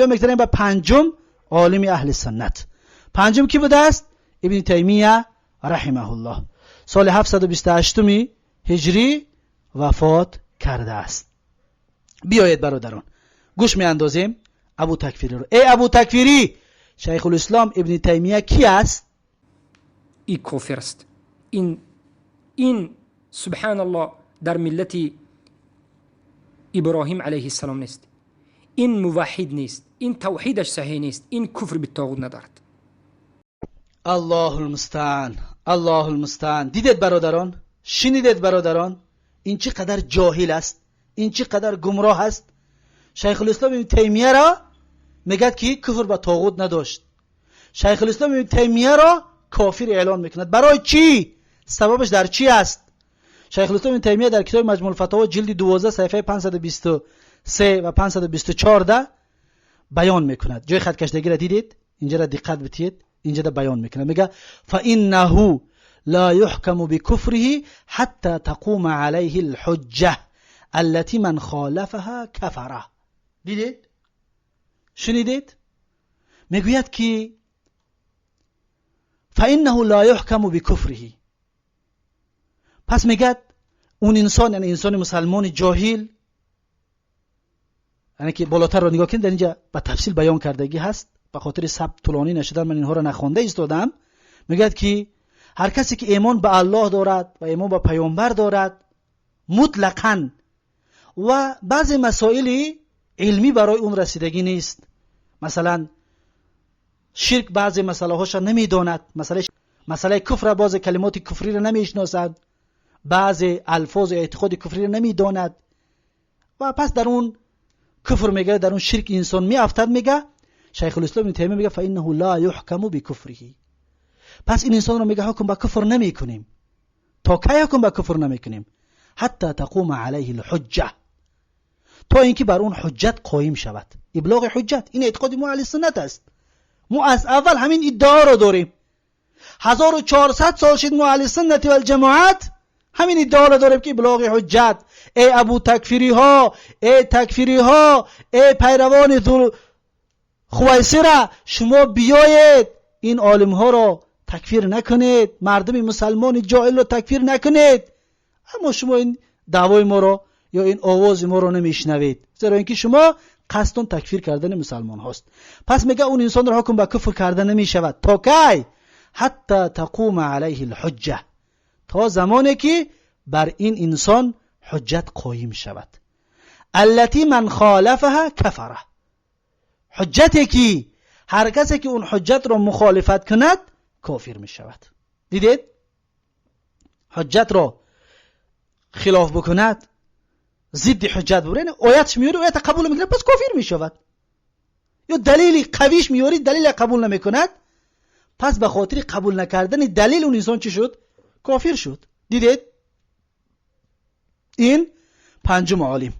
بیا میگذاریم به پنجم عالم اهل سنت. پنجم کی بوده است؟ ابن تیمیه رحمه الله. سال 728 هجری وفات کرده است. بیایید برادران گوش می اندازیم ابو تکفیری رو. ای ابو تکفیری، شیخ الاسلام ابن تیمیه کی است؟ این کافر است. این سبحان الله در ملت ابراهیم علیه السلام نیست. این موحد نیست. این توحیدش صحیح نیست. این کفر به طاغوت ندارد. الله المستعان، الله المستعان. دیدید برادران؟ شنیدید برادران؟ این چقدر جاهل است، این چقدر گمراه است. شیخ الاسلام ابن تیمیه را میگد که کفر به طاغوت نداشت. شیخ الاسلام ابن تیمیه را کافر اعلان میکند. برای چی؟ سببش در چی است؟ شیخ الاسلام ابن تیمیه در کتاب مجموع الفتاوا جلد 12 صفحه 523 و 524 بیان میکند. جای خط کشیدگی را دیدید؟ اینجا را دقت بدید. اینجا را بیان میکنه، میگه فانه لا يحكم بكفره حتى تقوم عليه الحجه التي من خالفها كفره. دیدید؟ شنیدید؟ میگوید که فانه لا يحكم بكفره. پس میگه اون انسان، یعنی انسان مسلمان جاهل، یعنی که بالاتر رو نگاه کنید، در اینجا به تفصیل بیان کردگی هست، به خاطر ثبت طولانی نشدن من اینها رو نخوانده ایستادم. میگه که هر کسی که ایمان به الله دارد و ایمان به پیامبر دارد مطلقاً و بعضی مسائل علمی برای اون رسیدگی نیست، مثلا شرک بعضی مسئله هاش نمیداند، مسئله کفر بعضی کلمات کفری را نمیشناسد، بعضی الفاظ اعتقاد کفری را نمیداند و پس در اون کفر میگه، در اون شرک انسان میافتد. میگه شیخ الاسلام ابن تیمیه میگه فانه لا يحكم بكفره. پس این انسان رو میگه حکم به کفر نمی کنیم. تا کی حکم به کفر نمی کنیم؟ حتی تقوم علیه الحجه، تا اینکه بر اون حجت قایم شود. ابلاغ حجت، این اعتقاد ما اهل سنت است. ما از اول همین ادعا رو داریم. 1400 سال شد ما اهل سنت و الجماعت همین ادعا رو داریم که ابلاغ حجت. ای ابو تکفیری ها، ای تکفیری ها، ای پیروان ذو خویسره، شما بیایید این عالم ها رو تکفیر نکنید، مردم مسلمان جاهل رو تکفیر نکنید. اما شما این دعوای ما رو یا این آواز ما رو نمیشنوید، زیرا اینکه شما قصدون تکفیر کردن مسلمان هاست. پس میگه اون انسان رو حکم به کفر کردن نمیشود. تا کی؟ حتی تقوم علیه الحجه، تا زمانی که بر این انسان حجت قایم شود. التي من خالفها کفره، حجتی که هر کسی که اون حجت رو مخالفت کند کافر می شود. دیدید؟ حجت رو خلاف بکند، ضد حجت ببرین، آیتش میاره، آیت قبول میکنه، پس کافر می شود. یا دلیل قویش میاری، دلیل قبول نمی کند، پس به خاطر قبول نکردن دلیل اون انسان چی شد؟ کافر شد. دیدید؟ این پنجم عالم.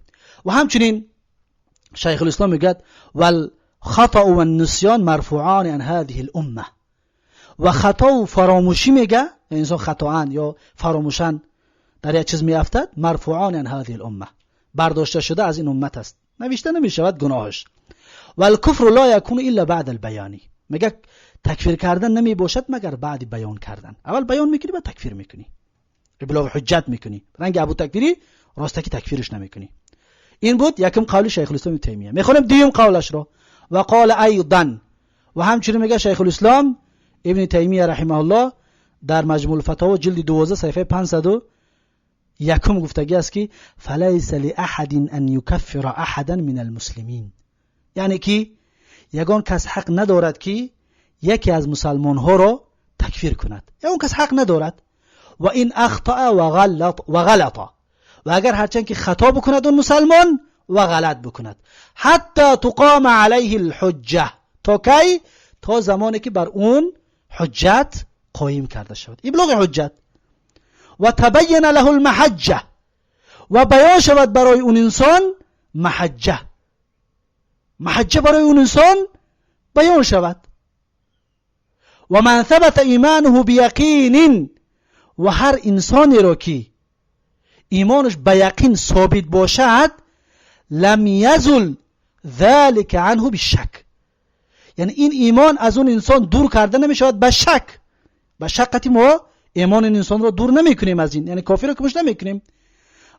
و همچنین شیخ الاسلام میگه والخطأ و النسیان مرفوعان عن هذه الامه. و خطا و فراموشی میگه، انسان خطاان یا فراموشن در یک چیز میافتد، مرفوعان عن هذه الامه، برداشته شده از این امت است، نوشته نمیشود گناهش. و الکفر لا یکون الا بعد البیان. میگه تکفیر کردن نمی باشد مگر بعد بیان کردن. اول بیان میکنی بعد تکفیر میکنی، ابلاغ حجت میکنی. رنگ ابو تکفیری راسته که تکفیرش نمیکنی. این بود یکم قول شیخ الاسلام ابن تیمیه. میخونم دوم قولش رو. و قال ایضا، و همچنین میگه شیخ الاسلام ابن تیمیه رحمه الله در مجموع الفتاوا جلد 12 صفحه 501 گفتگی است که فلیس لاحد ان یکفر احدا من المسلمین، یعنی که یگان کس حق ندارد که یکی از مسلمان ها را تکفیر کند، یگان کس حق ندارد. و این اخطأ و غلط، و اگر هرچند که خطا بکند اون مسلمان و غلط بکند، حتی تقام علیه الحجه، تا کی؟ تا زمانی که بر اون حجت قایم کرده شود، ابلاغ حجت. و تبین له المحجه، و بیان شود برای اون انسان محجه، محجه برای اون انسان بیان شود. و من ثبت ایمانه بیقین، و هر انسانی را که ایمانش به یقین ثابت باشد، لم یزل ذلك عنه بالشک، یعنی این ایمان از اون انسان دور کرده نمیشود به شک. به شک ما ایمان این انسان رو دور نمیکنیم از این، یعنی کافر رو کمش نمیکنیم.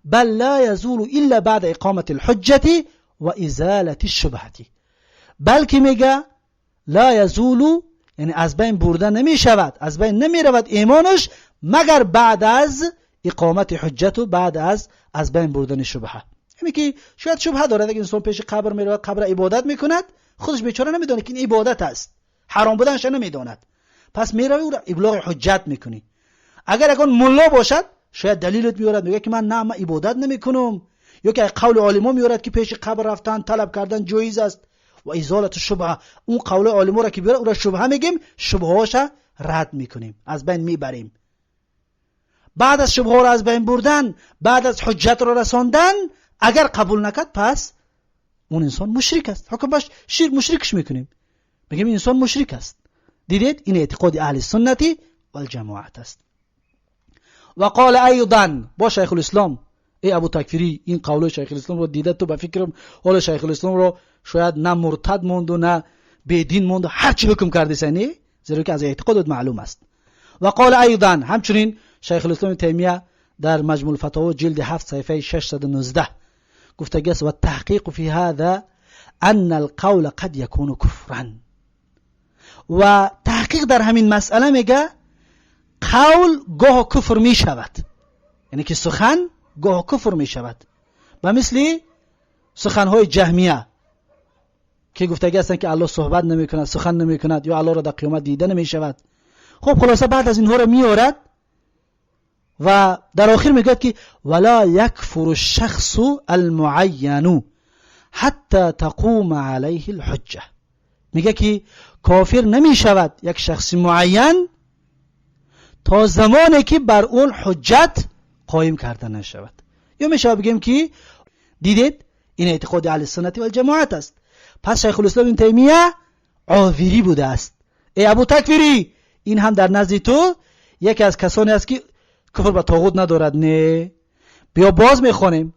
بل لا یزول الا بعد اقامت الحجة و ازالة الشبهة، بلکه میگه لا یزول، یعنی از بین برده نمیشود، از بین نمیرود ایمانش مگر بعد از اقامت حجت و بعد از بین بردن شبهه. یعنی که شاید شبهه داره، اگه انسان پیش قبر میره، قبر عبادت میکند، خودش بیچاره نمیدونه که این عبادت است، حرام بودنش نمیداند، پس میره او را ابلاغ حجت میکنی. اگر ملا باشد شاید دلیلت میارد، میگه که من عبادت نمیکنم، یا که قول عالما میارد که پیش قبر رفتن طلب کردن جایز است. و ازالت الشبهه، اون قول عالما را که بیاره او را شبهه میگیم، شبههاش رد میکنیم، از بین میبریم. بعد از شبهه را از بین بردن، بعد از حجت را رساندن، اگر قبول نکرد پس اون انسان مشرک است، حکم باش مشرکش میکنیم، میگیم این انسان مشرک است. دیدید این اعتقاد اهل سنت و الجماعت است. و قال ایضا، با شیخ الاسلام، ای ابو تکفیری این قول شیخ الاسلام رو دیده تو؟ به فکرم حال شیخ الاسلام رو شاید نه مرتد موند و نه بدین موند و هر چی حکم کرده سنی، زیرا که از اعتقادت معلوم است. و قال ایضا، همچنین شیخ الاسلام تیمیه در مجموع الفتاوی جلد 7 صفحه 619 گفته است: و تحقیق فی هذا ان القول قد یکون کفرا. و تحقیق در همین مسئله میگه قول گاه کفر می شود، یعنی که سخن گاه کفر می شود، و مثل سخنهای جهمیه که گفته هستند که الله صحبت نمی کند، سخن نمی کند، یا الله را در قیامت دیده نمی شود. خب خلاصه بعد از اینها را می آورد و در آخر میگه که ولا یکفر الشخص المعین حتی تقوم علیه الحجه، میگه که کافر نمی شود یک شخص معین تا زمانی که بر اون حجت قایم کرده نشود. یا میشه بگیم که دیدید این اعتقاد اهل سنت و الجماعت است. پس شیخ الاسلام ابن تیمیه عاذری بوده است. ای ابو تکفیری، این هم در نزد تو یکی از کسانی است که کفر به طاغوت ندارد. نه، بیا باز میخونیم.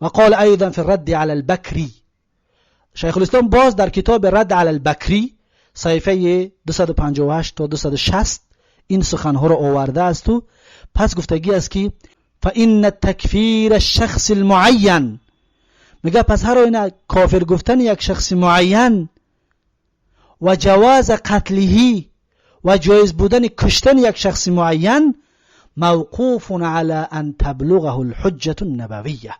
و قال ایضا فی الرد علی البکری، شیخ الاسلام باز در کتاب رد علی البکری صفحه 258 تا 260 این سخنها را آورده است. و پس گفتگی است که فإن تکفیر الشخص المعین، میگه پس هر این کافر گفتن یک شخص معین و جواز قتله و جایز بودن کشتن یک شخص معین موقوف علی ان تبلغه الحجة النبویه،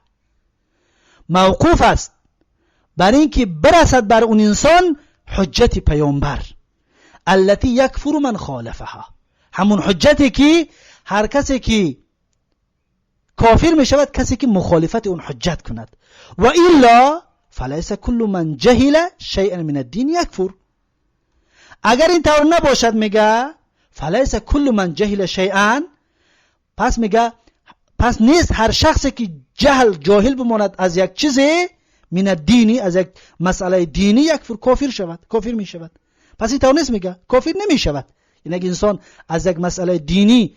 موقوف است بر اینکه برسد بر اون انسان حجت پیامبر التي یکفر من خالفها، همون حجتی که هر کسی که کافر می شود کسی که مخالفت اون حجت کند. و الا فلیس کل من جهل شیئا من الدین یکفر، اگر این طور نباشد میگه فلیس کل من جهل شیئا، پس میگه پس نیست هر شخصی که جاهل بماند از یک چیزی من الدینی، از یک مسئله دینی، یکفر کافر شود، کافر می شود. پس این طور نیست میگه کافر نمی شود. این اگه انسان از یک مسئله دینی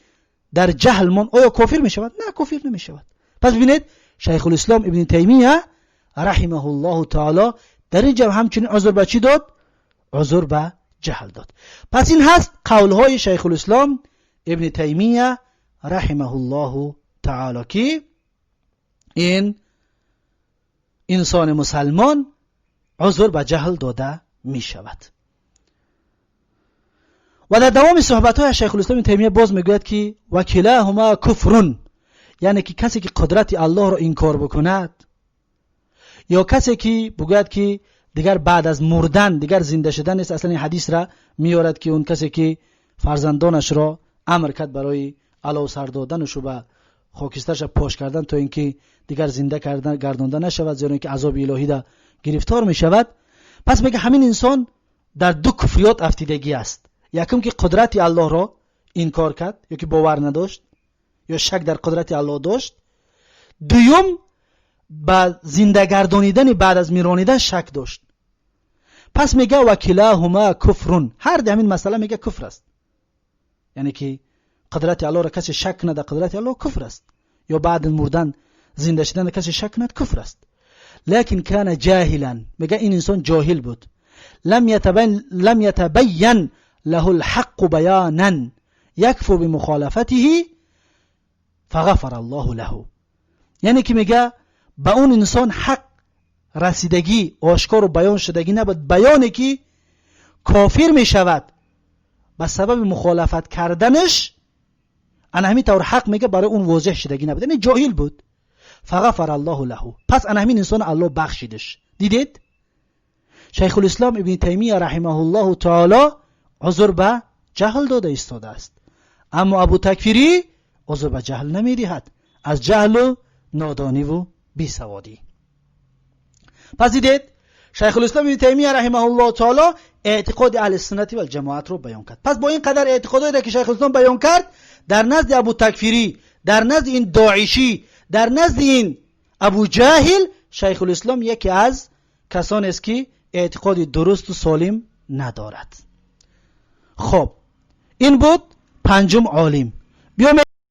در جهل من آیا کافر می شود؟ نه، کافر نمی شود. پس ببینید شیخ الاسلام ابن تیمیه رحمه الله تعالی در اینجا همچنین عذر به چی داد؟ عذر به جهل داد. پس این هست قولهای شیخ الاسلام ابن تیمیه رحمه الله تعالی که این انسان مسلمان عذر به جهل داده می شود. و در دوام صحبت‌های شیخ الاسلام ابن تیمیه باز میگوید که وکلاهما کفرون، یعنی که کسی که قدرت الله را انکار بکند یا کسی که بگوید که دیگر بعد از مردن دیگر زنده شدن نیست. اصلا این حدیث را میارد که اون کسی که فرزندانش را امر کرد برای علاو سر دادنش و به خاکسترش پاش کردن تا اینکه دیگر زنده گردانده نشود، زیرا اینکه عذاب الهی دا گرفتار می شود. پس میگه همین انسان در دو کفریات افتیدگی است. یکم که قدرت الله را انکار کرد یا که باور نداشت یا شک در قدرت الله داشت. دوم با زنده گردانیدن بعد از میرانیدن شک داشت. پس میگه وکلاهما کفرون، هر ده همین مسئله میگه کفر است. یعنی که قدرت الله را کسی شک نده قدرت الله کفر است، یا بعد مردن زنده شدن کسی شک نده کفر است. لكن كان جاهلا، میگه این انسان جاهل بود. لم يتبين له الحق بيانا يكفو بمخالفته فغفر الله له. یعنی که میگه به اون انسان حق رسیدگی آشکار و بیان شدگی نبود، بیانی که کافر میشود به سبب مخالفت کردنش، انا همین طور حق میگه برای اون واضح شدگی نبود، یعنی جاهل بود. فغفر الله له، پس انا همین انسان الله بخشیدش. دیدید شیخ الاسلام ابن تیمیه رحمه الله تعالی عذر به جهل داده ایستاده است، اما ابو تکفیری عذر به جهل نمیدهد، از جهل و نادانی و بیسوادی. پس دیدید شیخ الاسلام ابن تیمیه رحمه الله تعالی اعتقاد اهل سنت و الجماعت رو بیان کرد. پس با این قدر اعتقادی که شیخ الاسلام بیان کرد، در نزد ابو تکفیری، در نزد این داعشی، در نزد این ابو جاهل، شیخ الاسلام یکی از کسانی است که اعتقاد درست و سالم ندارد. خب این بود پنجم عالم. بیایم